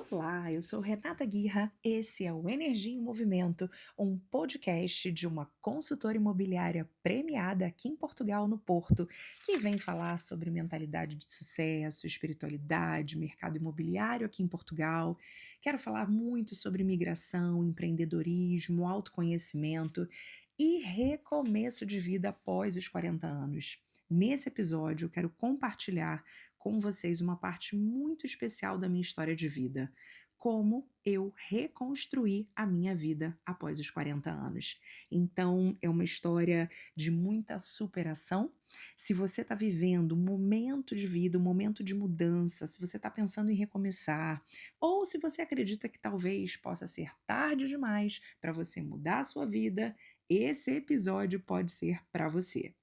Olá, eu sou Renata Guirra. Esse é o Energia em Movimento, um podcast de uma consultora imobiliária premiada aqui em Portugal, no Porto, que vem falar sobre mentalidade de sucesso, espiritualidade, mercado imobiliário aqui em Portugal. Quero falar muito sobre migração, empreendedorismo, autoconhecimento e recomeço de vida após os 40 anos. Nesse episódio, eu quero compartilhar com vocês uma parte muito especial da minha história de vida. Como eu reconstruí a minha vida após os 40 anos. Então, é uma história de muita superação. Se você está vivendo um momento de vida, um momento de mudança, se você está pensando em recomeçar, ou se você acredita que talvez possa ser tarde demais para você mudar a sua vida, esse episódio pode ser para você.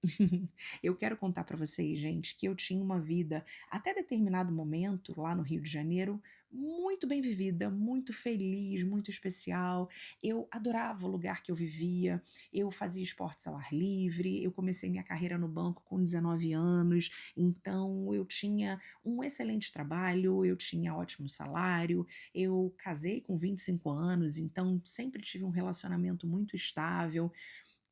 Eu quero contar para vocês, gente, que eu tinha uma vida até determinado momento, lá no Rio de Janeiro, muito bem vivida, muito feliz, muito especial. Eu adorava o lugar que eu vivia, eu fazia esportes ao ar livre, eu comecei minha carreira no banco com 19 anos, então eu tinha um excelente trabalho, eu tinha ótimo salário, eu casei com 25 anos, então sempre tive um relacionamento muito estável.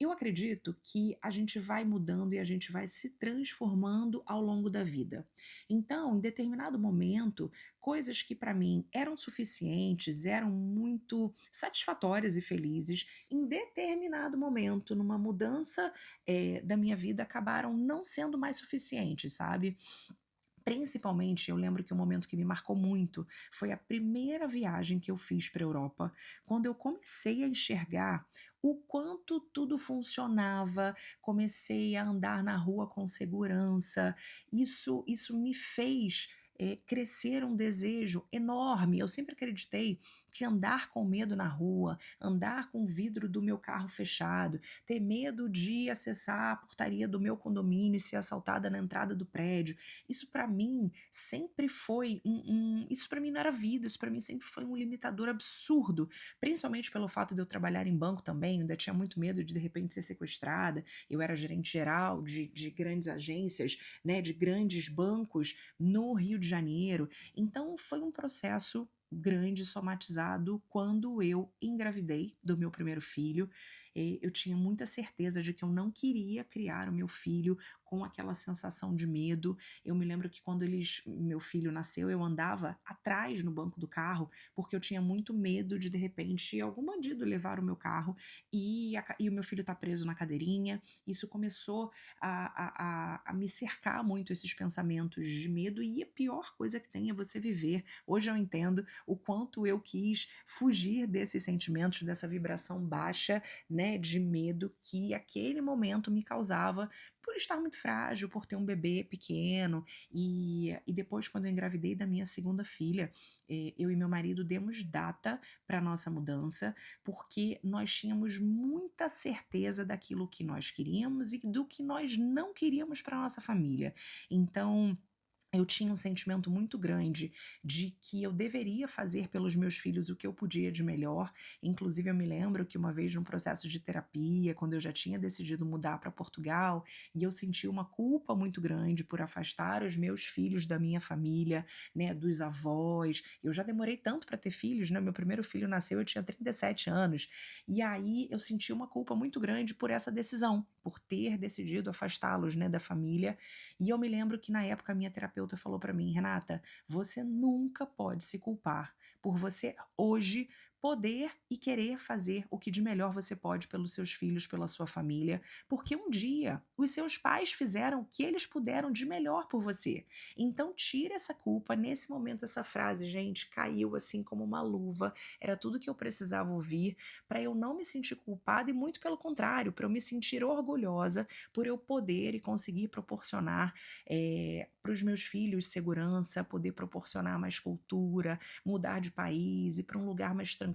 Eu acredito que a gente vai mudando e a gente vai se transformando ao longo da vida. Então, em determinado momento, coisas que para mim eram suficientes, eram muito satisfatórias e felizes, em determinado momento, numa mudança da minha vida, acabaram não sendo mais suficientes, sabe? Principalmente, eu lembro que um momento que me marcou muito foi a primeira viagem que eu fiz para a Europa, quando eu comecei a enxergar o quanto tudo funcionava, comecei a andar na rua com segurança. Isso me fez crescer um desejo enorme. Eu sempre acreditei que andar com medo na rua, andar com o vidro do meu carro fechado, ter medo de acessar a portaria do meu condomínio e ser assaltada na entrada do prédio, isso para mim sempre foi isso para mim não era vida, isso para mim sempre foi um limitador absurdo, principalmente pelo fato de eu trabalhar em banco também, eu ainda tinha muito medo de repente ser sequestrada. Eu era gerente geral de grandes agências, né, de grandes bancos no Rio de Janeiro. Então foi um processo grande, somatizado, quando eu engravidei do meu primeiro filho. Eu tinha muita certeza de que eu não queria criar o meu filho com aquela sensação de medo. Eu me lembro que quando meu filho nasceu, eu andava atrás no banco do carro, porque eu tinha muito medo de repente, algum bandido levar o meu carro e o meu filho tá preso na cadeirinha. Isso começou a me cercar muito, esses pensamentos de medo, e a pior coisa que tem é você viver. Hoje eu entendo o quanto eu quis fugir desses sentimentos, dessa vibração baixa, né, de medo que aquele momento me causava por estar muito frágil, por ter um bebê pequeno. E depois, quando eu engravidei da minha segunda filha, eu e meu marido demos data para nossa mudança, porque nós tínhamos muita certeza daquilo que nós queríamos e do que nós não queríamos para nossa família. Então, eu tinha um sentimento muito grande de que eu deveria fazer pelos meus filhos o que eu podia de melhor. Inclusive, eu me lembro que uma vez num processo de terapia, quando eu já tinha decidido mudar para Portugal, e eu senti uma culpa muito grande por afastar os meus filhos da minha família, né, dos avós. Eu já demorei tanto para ter filhos, né? Meu primeiro filho nasceu, eu tinha 37 anos. E aí eu senti uma culpa muito grande por essa decisão, por ter decidido afastá-los, né, da família. E eu me lembro que na época a minha terapeuta falou para mim: Renata, você nunca pode se culpar por você hoje poder e querer fazer o que de melhor você pode pelos seus filhos, pela sua família, porque um dia os seus pais fizeram o que eles puderam de melhor por você. Então tira essa culpa. Nesse momento essa frase, gente, caiu assim como uma luva. Era tudo que eu precisava ouvir para eu não me sentir culpada, e muito pelo contrário, para eu me sentir orgulhosa por eu poder e conseguir proporcionar para os meus filhos segurança, poder proporcionar mais cultura, mudar de país, ir para um lugar mais tranquilo.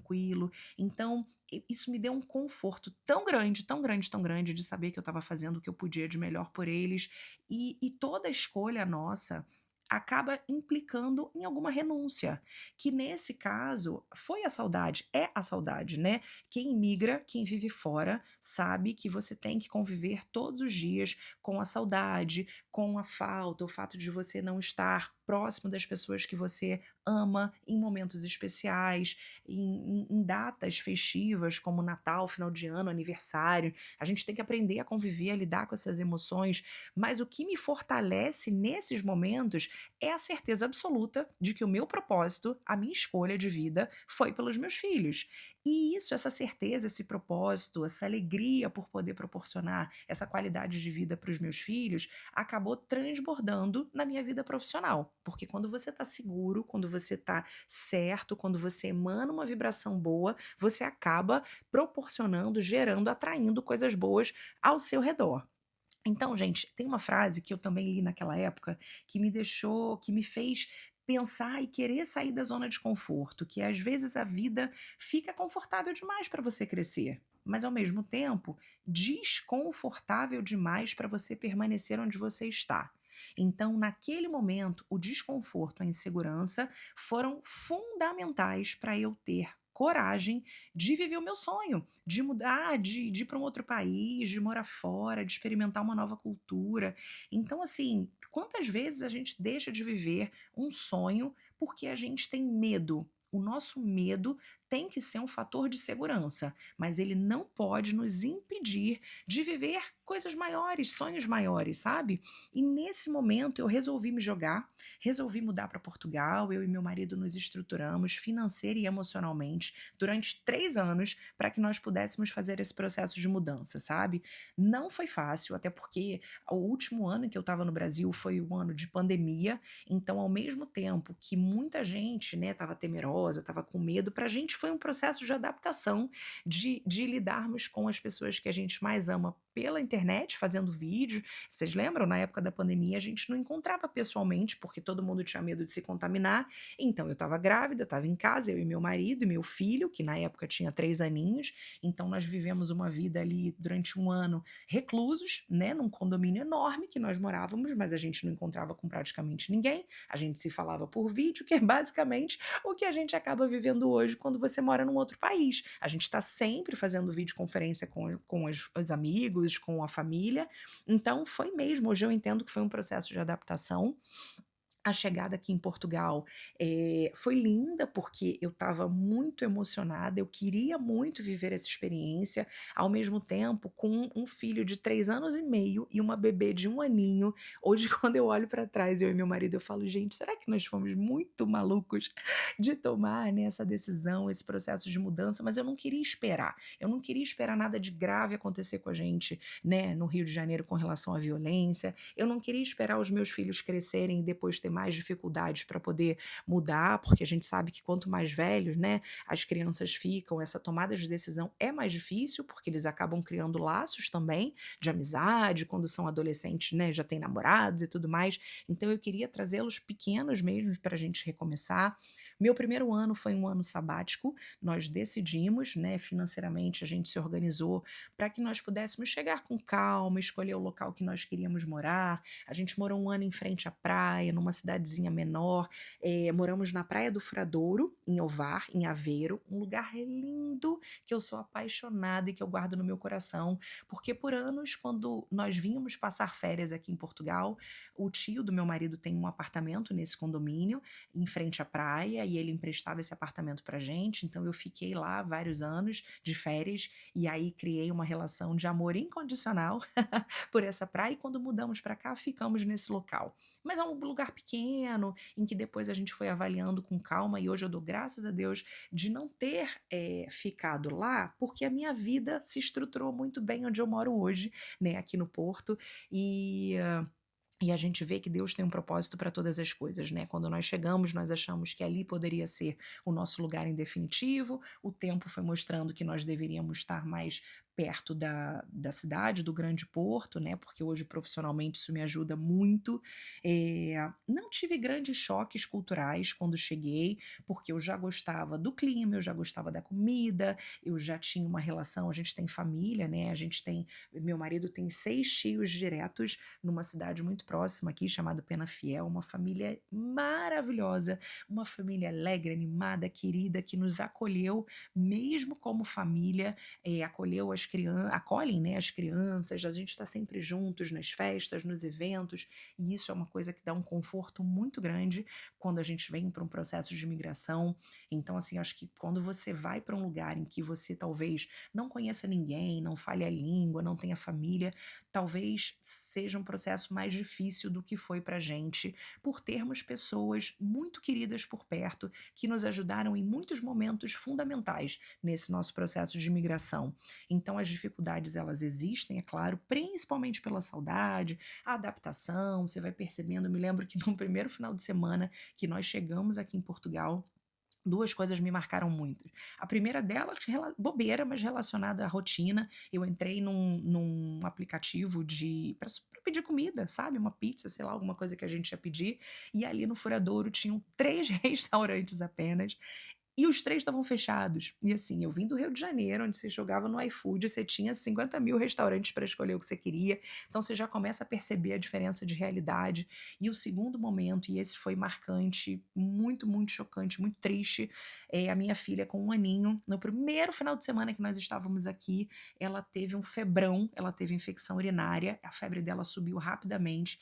Então, isso me deu um conforto tão grande, tão grande, tão grande, de saber que eu estava fazendo o que eu podia de melhor por eles. E toda escolha nossa acaba implicando em alguma renúncia, que nesse caso foi a saudade, é a saudade, né? Quem migra, quem vive fora, sabe que você tem que conviver todos os dias com a saudade, com a falta, o fato de você não estar próximo das pessoas que você ama em momentos especiais, em datas festivas como Natal, final de ano, aniversário. A gente tem que aprender a conviver, a lidar com essas emoções, mas o que me fortalece nesses momentos é a certeza absoluta de que o meu propósito, a minha escolha de vida foi pelos meus filhos. E isso, essa certeza, esse propósito, essa alegria por poder proporcionar essa qualidade de vida para os meus filhos, acabou transbordando na minha vida profissional. Porque quando você está seguro, quando você está certo, quando você emana uma vibração boa, você acaba proporcionando, gerando, atraindo coisas boas ao seu redor. Então, gente, tem uma frase que eu também li naquela época que me deixou, que me fez pensar e querer sair da zona de conforto, que às vezes a vida fica confortável demais para você crescer, mas ao mesmo tempo desconfortável demais para você permanecer onde você está. Então, naquele momento, o desconforto, a insegurança foram fundamentais para eu ter coragem de viver o meu sonho, de mudar, de ir para um outro país, de morar fora, de experimentar uma nova cultura. Então, assim, quantas vezes a gente deixa de viver um sonho porque a gente tem medo? O nosso medo tem que ser um fator de segurança, mas ele não pode nos impedir de viver coisas maiores, sonhos maiores, sabe? E nesse momento eu resolvi me jogar, resolvi mudar para Portugal. Eu e meu marido nos estruturamos financeira e emocionalmente durante 3 anos para que nós pudéssemos fazer esse processo de mudança, sabe? Não foi fácil, até porque o último ano que eu estava no Brasil foi um ano de pandemia, então ao mesmo tempo que muita gente, né, estava temerosa, estava com medo, para a gente foi um processo de adaptação, de lidarmos com as pessoas que a gente mais ama pela internet, fazendo vídeo. Vocês lembram? Na época da pandemia, a gente não encontrava pessoalmente, porque todo mundo tinha medo de se contaminar. Então, eu estava grávida, estava em casa, eu e meu marido e meu filho, que na época tinha 3 aninhos. Então, nós vivemos uma vida ali durante um ano reclusos, né, num condomínio enorme que nós morávamos, mas a gente não encontrava com praticamente ninguém. A gente se falava por vídeo, que é basicamente o que a gente acaba vivendo hoje quando você mora num outro país. A gente está sempre fazendo videoconferência com os amigos, com a família. Então, foi mesmo. Hoje eu entendo que foi um processo de adaptação. A chegada aqui em Portugal, foi linda, porque eu estava muito emocionada, eu queria muito viver essa experiência, ao mesmo tempo com um filho de 3 anos e meio e uma bebê de 1 aninho. Hoje, quando eu olho para trás, eu e meu marido, eu falo: "Gente, será que nós fomos muito malucos de tomar, né, essa decisão, esse processo de mudança?". Mas eu não queria esperar nada de grave acontecer com a gente, né, no Rio de Janeiro com relação à violência. Eu não queria esperar os meus filhos crescerem e depois ter mais dificuldades para poder mudar, porque a gente sabe que quanto mais velhos, né, as crianças ficam, essa tomada de decisão é mais difícil, porque eles acabam criando laços também de amizade, quando são adolescentes, né, já têm namorados e tudo mais. Então eu queria trazê-los pequenos mesmo para a gente recomeçar. Meu primeiro ano foi um ano sabático, nós decidimos, né, financeiramente a gente se organizou para que nós pudéssemos chegar com calma, escolher o local que nós queríamos morar. A gente morou um ano em frente à praia, numa cidadezinha menor. Moramos na Praia do Furadouro, em Ovar, em Aveiro, um lugar lindo que eu sou apaixonada e que eu guardo no meu coração, porque por anos, quando nós vínhamos passar férias aqui em Portugal, o tio do meu marido tem um apartamento nesse condomínio, em frente à praia, e ele emprestava esse apartamento pra gente, então eu fiquei lá vários anos de férias, e aí criei uma relação de amor incondicional por essa praia, e quando mudamos para cá, ficamos nesse local. Mas é um lugar pequeno, em que depois a gente foi avaliando com calma, e hoje eu dou graças a Deus de não ter ficado lá, porque a minha vida se estruturou muito bem onde eu moro hoje, né, aqui no Porto, e e a gente vê que Deus tem um propósito para todas as coisas, né? Quando nós chegamos, nós achamos que ali poderia ser o nosso lugar em definitivo. O tempo foi mostrando que nós deveríamos estar mais perto da cidade, do grande porto, né? Porque hoje profissionalmente isso me ajuda muito. Não tive grandes choques culturais quando cheguei, porque eu já gostava do clima, eu já gostava da comida, eu já tinha uma relação, a gente tem família, né? Meu marido tem 6 tios diretos numa cidade muito próxima aqui, chamada Penafiel, uma família maravilhosa, uma família alegre, animada, querida, que nos acolheu, mesmo como família, acolheu as acolhem, né, as crianças, a gente está sempre juntos nas festas, nos eventos, e isso é uma coisa que dá um conforto muito grande quando a gente vem para um processo de imigração. Então, assim, acho que quando você vai para um lugar em que você talvez não conheça ninguém, não fale a língua, não tenha família, talvez seja um processo mais difícil do que foi para gente, por termos pessoas muito queridas por perto que nos ajudaram em muitos momentos fundamentais nesse nosso processo de imigração. Então, as dificuldades elas existem, é claro, principalmente pela saudade, a adaptação. Você vai percebendo. Eu me lembro que no primeiro final de semana que nós chegamos aqui em Portugal, duas coisas me marcaram muito. A primeira delas, bobeira, mas relacionada à rotina. Eu entrei num aplicativo para pedir comida, sabe? Uma pizza, sei lá, alguma coisa que a gente ia pedir. E ali no Furadouro tinham três restaurantes apenas. E os 3 estavam fechados. E assim, eu vim do Rio de Janeiro, onde você jogava no iFood, você tinha 50.000 restaurantes para escolher o que você queria, então você já começa a perceber a diferença de realidade. E o segundo momento, e esse foi marcante, muito, muito chocante, muito triste, a minha filha com 1 aninho, no primeiro final de semana que nós estávamos aqui, ela teve um febrão, ela teve infecção urinária, a febre dela subiu rapidamente,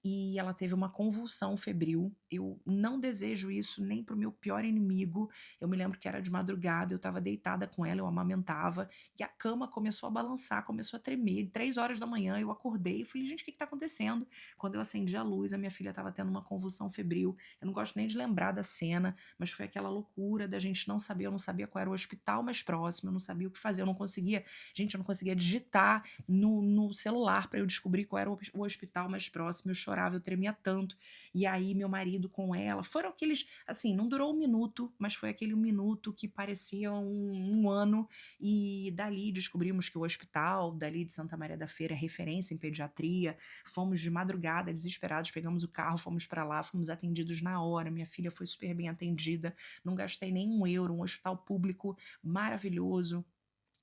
e ela teve uma convulsão febril. Eu não desejo isso nem para o meu pior inimigo. Eu me lembro que era de madrugada, eu estava deitada com ela, eu amamentava, e a cama começou a balançar, começou a tremer. 3 horas da manhã eu acordei e falei, gente, o que está acontecendo? Quando eu acendi a luz, a minha filha estava tendo uma convulsão febril. Eu não gosto nem de lembrar da cena, mas foi aquela loucura da gente não saber, eu não sabia qual era o hospital mais próximo, eu não sabia o que fazer, eu não conseguia, gente, eu não conseguia digitar no celular para eu descobrir qual era o hospital mais próximo. Eu chorava, eu tremia tanto. E aí meu marido com ela, foram aqueles, assim, não durou um minuto, mas foi aquele um minuto que parecia um ano, e dali descobrimos que o hospital dali de Santa Maria da Feira é referência em pediatria. Fomos de madrugada, desesperados, pegamos o carro, fomos para lá, fomos atendidos na hora, minha filha foi super bem atendida, não gastei nem um euro, um hospital público maravilhoso.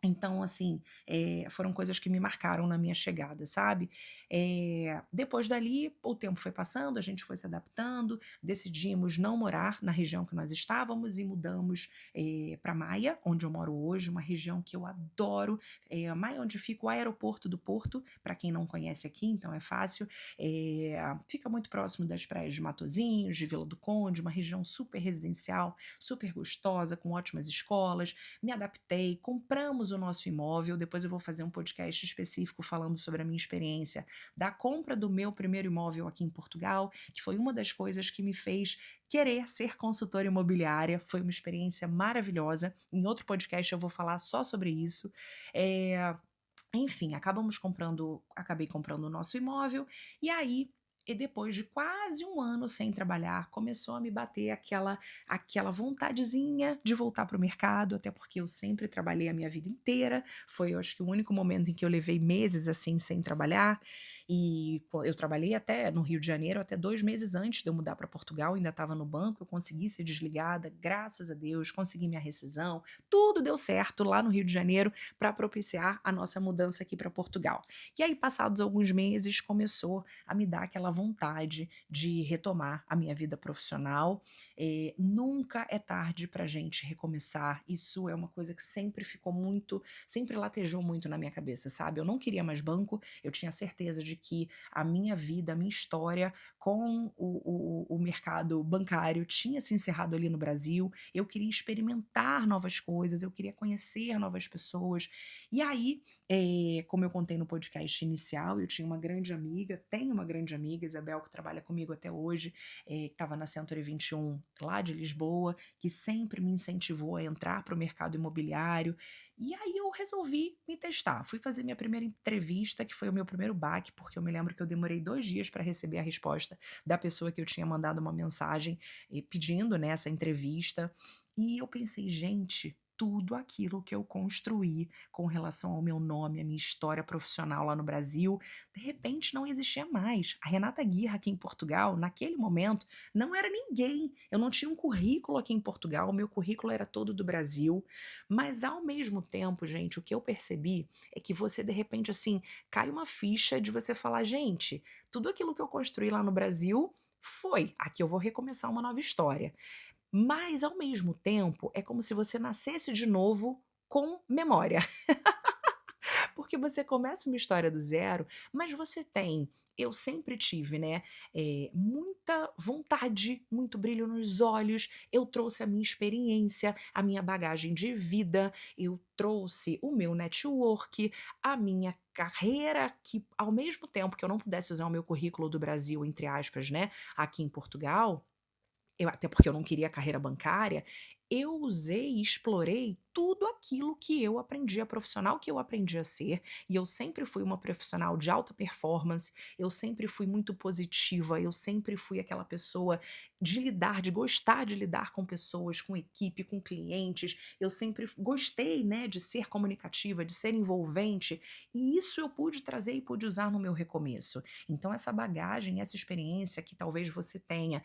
Então, assim, foram coisas que me marcaram na minha chegada, sabe. Depois dali, o tempo foi passando, a gente foi se adaptando, decidimos não morar na região que nós estávamos e mudamos, pra Maia, onde eu moro hoje, uma região que eu adoro. Maia, onde fica o aeroporto do Porto, para quem não conhece aqui, então é fácil. Fica muito próximo das praias de Matosinhos, de Vila do Conde, uma região super residencial, super gostosa, com ótimas escolas. Me adaptei, compramos o nosso imóvel. Depois eu vou fazer um podcast específico falando sobre a minha experiência da compra do meu primeiro imóvel aqui em Portugal, que foi uma das coisas que me fez querer ser consultora imobiliária. Foi uma experiência maravilhosa. Em outro podcast eu vou falar só sobre isso. É, Enfim, acabei comprando o nosso imóvel, e aí, e depois de quase um ano sem trabalhar, começou a me bater aquela vontadezinha de voltar para o mercado, até porque eu sempre trabalhei a minha vida inteira. Foi, eu acho que o único momento em que eu levei meses assim sem trabalhar. E eu trabalhei até no Rio de Janeiro, até 2 meses antes de eu mudar para Portugal, ainda estava no banco, eu consegui ser desligada, graças a Deus, consegui minha rescisão, tudo deu certo lá no Rio de Janeiro para propiciar a nossa mudança aqui para Portugal. E aí, passados alguns meses, começou a me dar aquela vontade de retomar a minha vida profissional. Nunca é tarde para a gente recomeçar. Isso é uma coisa que sempre latejou muito na minha cabeça, sabe? Eu não queria mais banco, eu tinha certeza de que a minha vida, a minha história com o mercado bancário tinha se encerrado ali no Brasil. Eu queria experimentar novas coisas, eu queria conhecer novas pessoas. E aí, como eu contei no podcast inicial, eu tinha uma grande amiga, tenho uma grande amiga, Isabel, que trabalha comigo até hoje, que estava na Century 21 lá de Lisboa, que sempre me incentivou a entrar para o mercado imobiliário. E aí eu resolvi me testar. Fui fazer minha primeira entrevista, que foi o meu primeiro baque, porque eu me lembro que eu demorei 2 dias para receber a resposta da pessoa que eu tinha mandado uma mensagem pedindo, né, essa entrevista. E eu pensei, gente, tudo aquilo que eu construí com relação ao meu nome, a minha história profissional lá no Brasil, de repente não existia mais. A Renata Guirra aqui em Portugal, naquele momento, não era ninguém. Eu não tinha um currículo aqui em Portugal, o meu currículo era todo do Brasil. Mas ao mesmo tempo, gente, o que eu percebi é que você, de repente, assim, cai uma ficha de você falar, gente, tudo aquilo que eu construí lá no Brasil foi. Aqui eu vou recomeçar uma nova história. Mas, ao mesmo tempo, é como se você nascesse de novo com memória. porque você começa uma história do zero, mas você tem eu sempre tive, né, muita vontade, muito brilho nos olhos, eu trouxe a minha experiência, a minha bagagem de vida, eu trouxe o meu network, a minha carreira, que ao mesmo tempo que eu não pudesse usar o meu currículo do Brasil, entre aspas, né, aqui em Portugal, até porque eu não queria carreira bancária, eu usei e explorei tudo aquilo que eu aprendi, a profissional que eu aprendi a ser, e eu sempre fui uma profissional de alta performance, eu sempre fui muito positiva, eu sempre fui aquela pessoa de lidar, de gostar de lidar com pessoas, com equipe, com clientes, eu sempre gostei, né, de ser comunicativa, de ser envolvente, e isso eu pude trazer e pude usar no meu recomeço. Então essa bagagem, essa experiência que talvez você tenha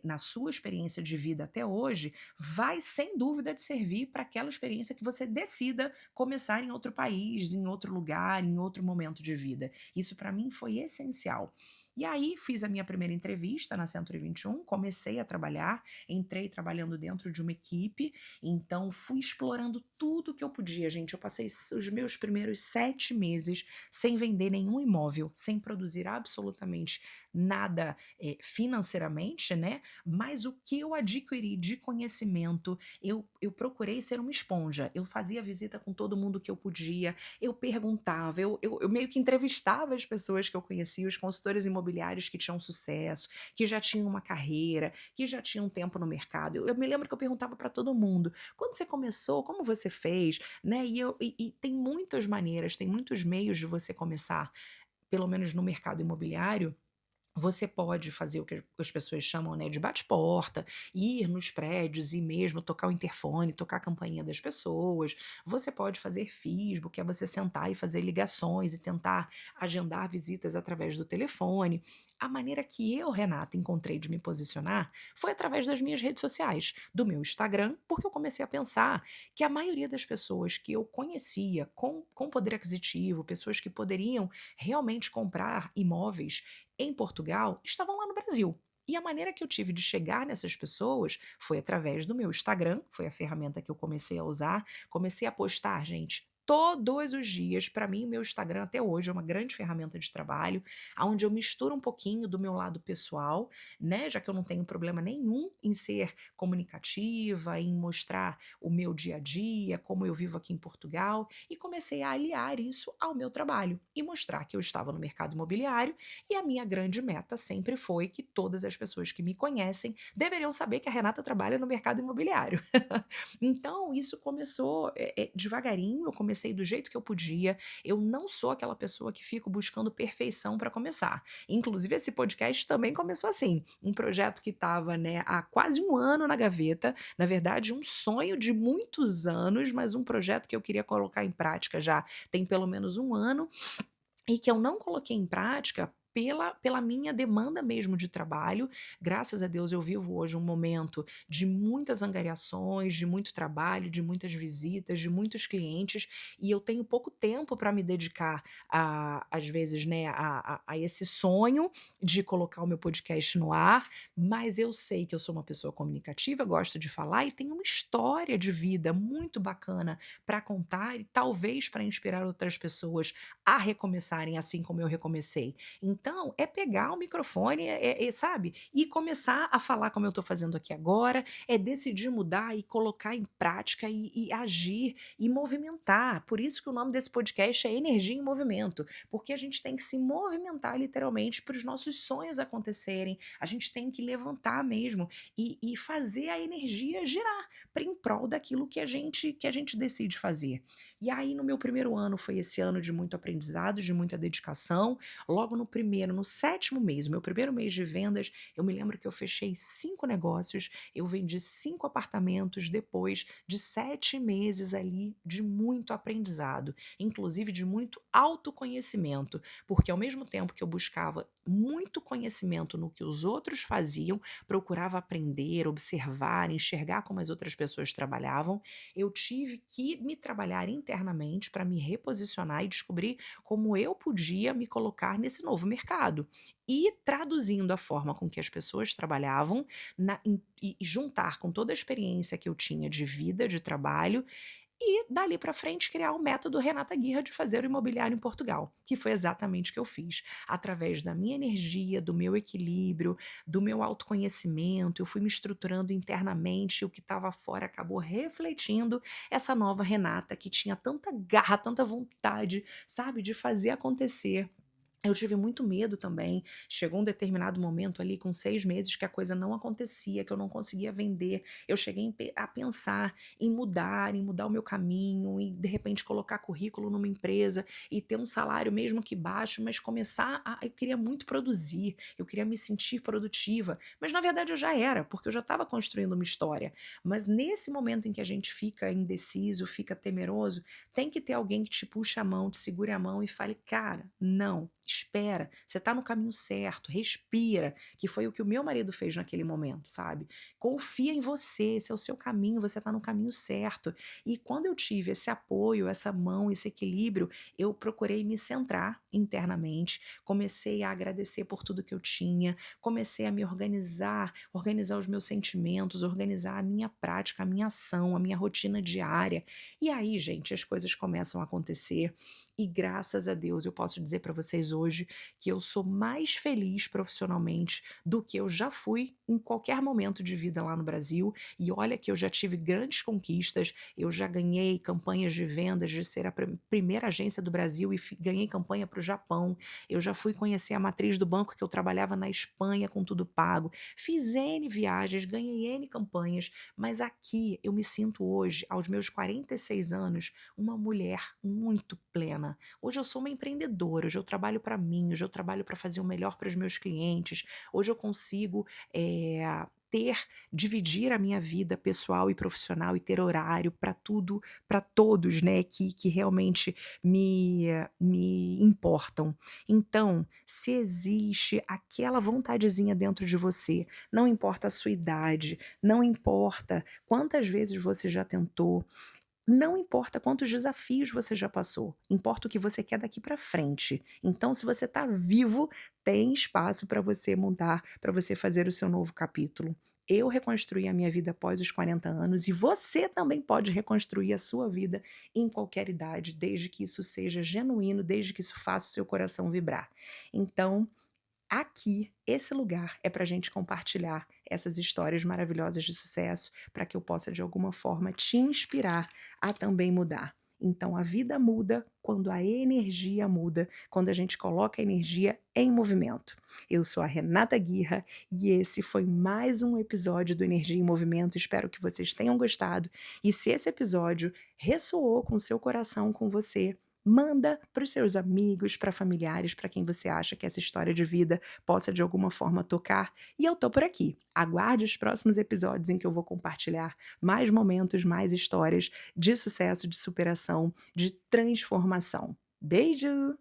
na sua experiência de vida até hoje, vai sem dúvida de servir para aquela experiência que você decida começar em outro país, em outro lugar, em outro momento de vida. Isso para mim foi essencial. E aí fiz a minha primeira entrevista na 121, comecei a trabalhar, entrei trabalhando dentro de uma equipe, então fui explorando tudo que eu podia, gente. Eu passei os meus primeiros 7 meses sem vender nenhum imóvel, sem produzir absolutamente nada financeiramente, né? Mas o que eu adquiri de conhecimento, eu procurei ser uma esponja. Eu fazia visita com todo mundo que eu podia, eu perguntava, eu meio que entrevistava as pessoas que eu conhecia, os consultores imobiliários que tinham sucesso, que já tinham uma carreira, que já tinham tempo no mercado. Eu me lembro que eu perguntava para todo mundo: quando você começou, como você fez? Né? E tem muitas maneiras, tem muitos meios de você começar, pelo menos no mercado imobiliário. Você pode fazer o que as pessoas chamam, né, de bate-porta, ir nos prédios e mesmo tocar o interfone, tocar a campainha das pessoas. Você pode fazer FISBO, que é você sentar e fazer ligações e tentar agendar visitas através do telefone. A maneira que eu, Renata, encontrei de me posicionar foi através das minhas redes sociais, do meu Instagram, porque eu comecei a pensar que a maioria das pessoas que eu conhecia com poder aquisitivo, pessoas que poderiam realmente comprar imóveis em Portugal estavam lá no Brasil. E a maneira que eu tive de chegar nessas pessoas foi através do meu Instagram, foi a ferramenta que eu comecei a usar. Comecei a postar, gente, todos os dias. Para mim, o meu Instagram até hoje é uma grande ferramenta de trabalho, onde eu misturo um pouquinho do meu lado pessoal, né? Já que eu não tenho problema nenhum em ser comunicativa, em mostrar o meu dia a dia, como eu vivo aqui em Portugal, e comecei a aliar isso ao meu trabalho e mostrar que eu estava no mercado imobiliário e a minha grande meta sempre foi que todas as pessoas que me conhecem deveriam saber que a Renata trabalha no mercado imobiliário. Então, isso começou devagarinho, eu comecei do jeito que eu podia. Eu não sou aquela pessoa que fico buscando perfeição para começar. Inclusive, esse podcast também começou assim, um projeto que estava, né, há quase um ano na gaveta, na verdade, um sonho de muitos anos, mas um projeto que eu queria colocar em prática já tem pelo menos um ano, e que eu não coloquei em prática pela minha demanda mesmo de trabalho. Graças a Deus eu vivo hoje um momento de muitas angariações, de muito trabalho, de muitas visitas, de muitos clientes, e eu tenho pouco tempo para me dedicar às vezes, né, a esse sonho de colocar o meu podcast no ar, mas eu sei que eu sou uma pessoa comunicativa, gosto de falar e tenho uma história de vida muito bacana para contar e talvez para inspirar outras pessoas a recomeçarem assim como eu recomecei. Então, é pegar o microfone, sabe, e começar a falar como eu estou fazendo aqui agora, é decidir mudar e colocar em prática e agir e movimentar. Por isso que o nome desse podcast é Energia em Movimento, porque a gente tem que se movimentar literalmente para os nossos sonhos acontecerem, a gente tem que levantar mesmo e fazer a energia girar para em prol daquilo que a gente decide fazer. E aí, no meu primeiro ano, foi esse ano de muito aprendizado, de muita dedicação. Logo no primeiro, no sétimo mês, o meu primeiro mês de vendas, eu me lembro que eu fechei 5 negócios, eu vendi 5 apartamentos depois de 7 meses ali de muito aprendizado, inclusive de muito autoconhecimento, porque ao mesmo tempo que eu buscava muito conhecimento no que os outros faziam, procurava aprender, observar, enxergar como as outras pessoas trabalhavam, eu tive que me trabalhar internamente para me reposicionar e descobrir como eu podia me colocar nesse novo mercado. E traduzindo a forma com que as pessoas trabalhavam e juntar com toda a experiência que eu tinha de vida, de trabalho, e dali para frente criar o método Renata Guirra de fazer o imobiliário em Portugal, que foi exatamente o que eu fiz. Através da minha energia, do meu equilíbrio, do meu autoconhecimento, eu fui me estruturando internamente e o que estava fora acabou refletindo essa nova Renata que tinha tanta garra, tanta vontade, sabe, de fazer acontecer. Eu tive muito medo também. Chegou um determinado momento ali, com 6 meses, que a coisa não acontecia, que eu não conseguia vender. Eu cheguei a pensar em mudar o meu caminho, e de repente colocar currículo numa empresa e ter um salário mesmo que baixo, mas começar a. Eu queria muito produzir, eu queria me sentir produtiva. Mas na verdade eu já era, porque eu já estava construindo uma história. Mas nesse momento em que a gente fica indeciso, fica temeroso, tem que ter alguém que te puxe a mão, te segure a mão e fale: cara, não, espera, você está no caminho certo, respira, que foi o que o meu marido fez naquele momento, sabe? Confia em você, esse é o seu caminho, você está no caminho certo. E quando eu tive esse apoio, essa mão, esse equilíbrio, eu procurei me centrar internamente, comecei a agradecer por tudo que eu tinha, comecei a me organizar, organizar os meus sentimentos, organizar a minha prática, a minha ação, a minha rotina diária. E aí, gente, as coisas começam a acontecer e graças a Deus eu posso dizer para vocês hoje que eu sou mais feliz profissionalmente do que eu já fui em qualquer momento de vida lá no Brasil. E olha que eu já tive grandes conquistas, eu já ganhei campanhas de vendas de ser a primeira agência do Brasil e ganhei campanha para o Japão. Eu já fui conhecer a matriz do banco que eu trabalhava na Espanha com tudo pago. Fiz N viagens, ganhei N campanhas, mas aqui eu me sinto hoje, aos meus 46 anos, uma mulher muito plena. Hoje eu sou uma empreendedora, hoje eu trabalho para mim, hoje eu trabalho para fazer o melhor para os meus clientes, hoje eu consigo dividir a minha vida pessoal e profissional e ter horário para tudo, para todos, né, que realmente me importam. Então, se existe aquela vontadezinha dentro de você, não importa a sua idade, não importa quantas vezes você já tentou, não importa quantos desafios você já passou, importa o que você quer daqui para frente. Então, se você está vivo, tem espaço para você mudar, para você fazer o seu novo capítulo. Eu reconstruí a minha vida após os 40 anos e você também pode reconstruir a sua vida em qualquer idade, desde que isso seja genuíno, desde que isso faça o seu coração vibrar. Então, aqui, esse lugar é para a gente compartilhar essas histórias maravilhosas de sucesso, para que eu possa de alguma forma te inspirar a também mudar. Então a vida muda quando a energia muda, quando a gente coloca a energia em movimento. Eu sou a Renata Guirra e esse foi mais um episódio do Energia em Movimento. Espero que vocês tenham gostado. E se esse episódio ressoou com o seu coração, com você, manda para os seus amigos, para familiares, para quem você acha que essa história de vida possa de alguma forma tocar. E eu tô por aqui. Aguarde os próximos episódios em que eu vou compartilhar mais momentos, mais histórias de sucesso, de superação, de transformação. Beijo!